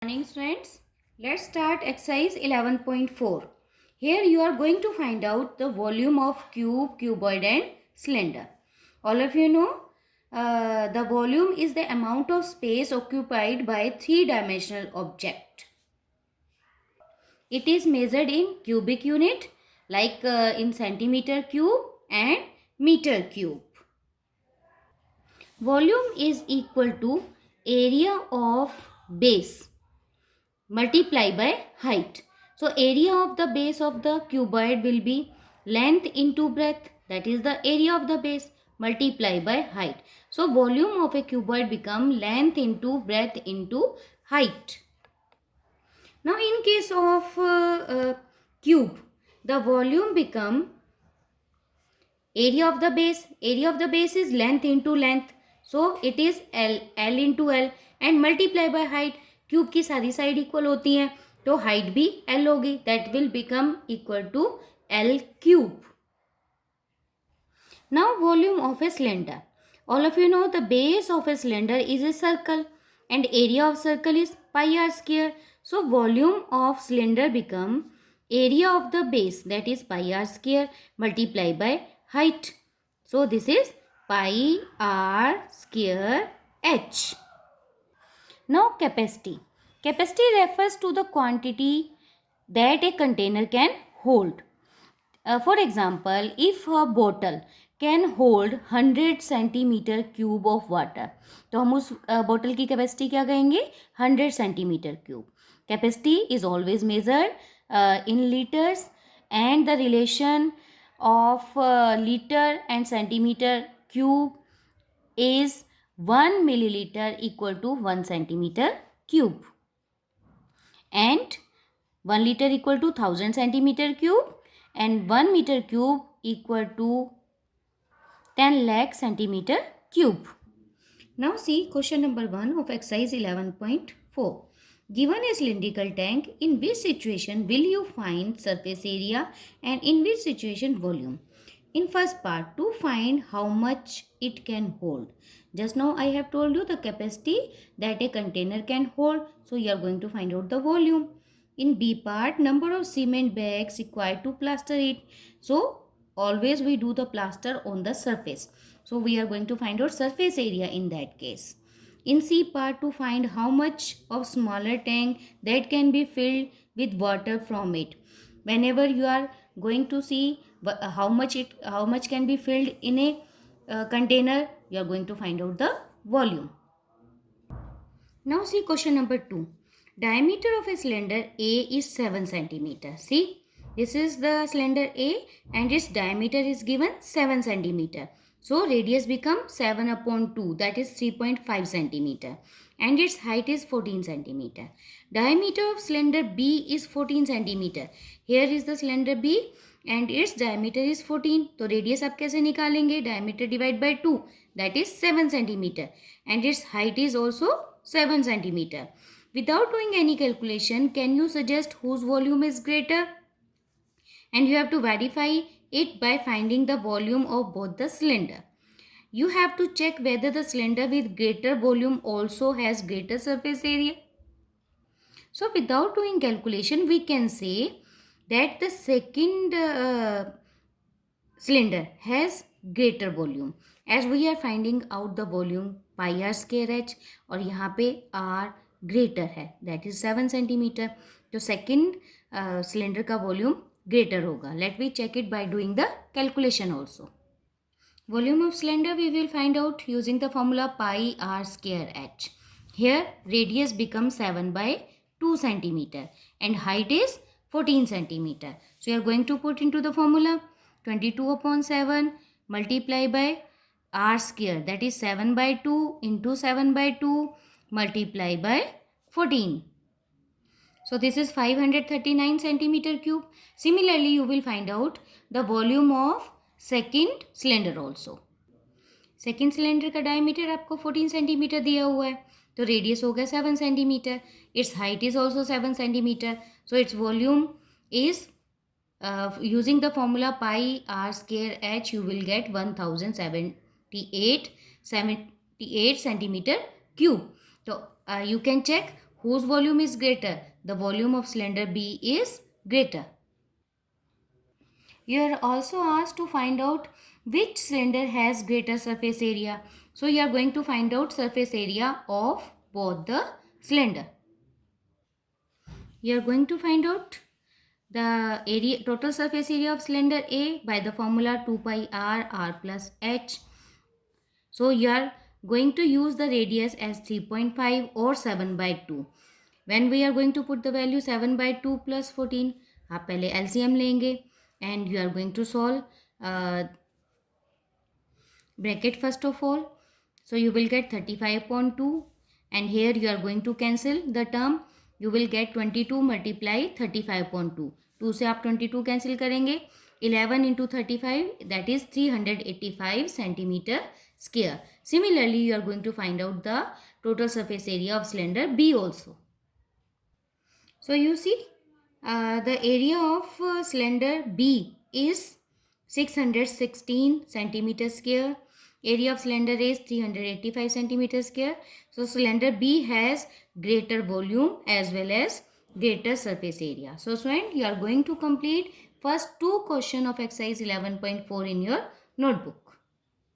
Morning students, let's start exercise 11.4. Here you are going to find out the volume of cube, cuboid and cylinder. All of you know the volume is the amount of space occupied by a three-dimensional object. It is measured in cubic unit like in centimeter cube and meter cube. Volume is equal to area of base multiply by height. So area of the base of the cuboid will be length into breadth, that is the area of the base, multiply by height. So volume of a cuboid become length into breadth into height. Now in case of cube, the volume become area of the base. Area of the base is length into length, so it is L into L and multiply by height. Cube की सारी side equal होती हैं तो height भी L होगी, that will become equal to L cube. Now volume of a cylinder. All of you know the base of a cylinder is a circle and area of circle is pi r square. So volume of cylinder become area of the base, that is pi r square multiply by height. So this is pi r square h. Now capacity. Capacity refers to the quantity that a container can hold. For example, if a bottle can hold 100 centimetre cube of water, तो हम उस bottle की capacity क्या कहेंगे? 100 centimetre cube. Capacity is always measured in litres and the relation of litre and centimetre cube is 1 milliliter equal to 1 centimeter cube and 1 liter equal to 1000 centimeter cube and 1 meter cube equal to 10 lakh centimeter cube. Now see question number 1 of exercise 11.4. Given a cylindrical tank, in which situation will you find surface area and in which situation volume? In first part, to find how much it can hold. Just now I have told you the capacity that a container can hold. So you are going to find out the volume. In B part, number of cement bags required to plaster it. So always we do the plaster on the surface. So we are going to find out surface area in that case. In C part, to find how much of smaller tank that can be filled with water from it. Whenever you are going to see how much can be filled in a container, you are going to find out the volume. Now see question number 2. Diameter of a cylinder A is 7 centimeter. See, this is the cylinder A and its diameter is given 7 centimeter. So radius becomes 7 upon 2, that is 3.5 centimeter and its height is 14 centimeter. Diameter of cylinder B is 14 centimeter. Here is the cylinder B and its diameter is 14. तो radius आप कैसे निकालेंगे? Diameter divide by 2, that is 7 centimeter and its height is also 7 centimeter. Without doing any calculation, can you suggest whose volume is greater? And you have to verify it by finding the volume of both the cylinder. You have to check whether the cylinder with greater volume also has greater surface area. So without doing calculation, we can say that the second cylinder has greater volume, as we are finding out the volume pi r square h और यहाँ पे r greater है, that is 7 centimeter. तो second cylinder का volume greater होगा. Let me check it by doing the calculation also. Volume of cylinder we will find out using the formula pi r square h. Here radius becomes 7 by 2 centimeter and height is 14 centimeter. So you are going to put into the formula 22 upon 7 multiply by r square, that is 7 by 2 into 7 by 2 multiply by 14. So this is 539 centimeter cube. Similarly, you will find out the volume of second cylinder also. Second cylinder का diameter आपको 14 centimetre दिया हुआ है, तो radius हो गया 7 centimetre. It's height is also 7 centimetre. So its volume is using the formula pi r square h, you will get 1078 centimeter cube. So you can check Whose volume is greater? The volume of cylinder B is greater. You are also asked to find out which cylinder has greater surface area. So you are going to find out surface area of both the cylinder. You are going to find out the area, total surface area of cylinder A by the formula 2 pi r plus h. So you are going to use the radius as 3.5 or 7 by 2. When we are going to put the value 7 by 2 plus 14, आप पहले LCM लेंगे and you are going to solve bracket first of all. So you will get 35.2 and here you are going to cancel the term. You will get 22 multiply 35.2. 2 से आप 22 cancel करेंगे. 11 into 35, that is 385 centimeter square. Similarly, you are going to find out the total surface area of cylinder B also. So you see, the area of cylinder B is 616 centimeter square. Area of cylinder A is 385 centimeter square. So cylinder B has greater volume as well as greater surface area. So student, you are going to complete first two questions of exercise 11.4 in your notebook.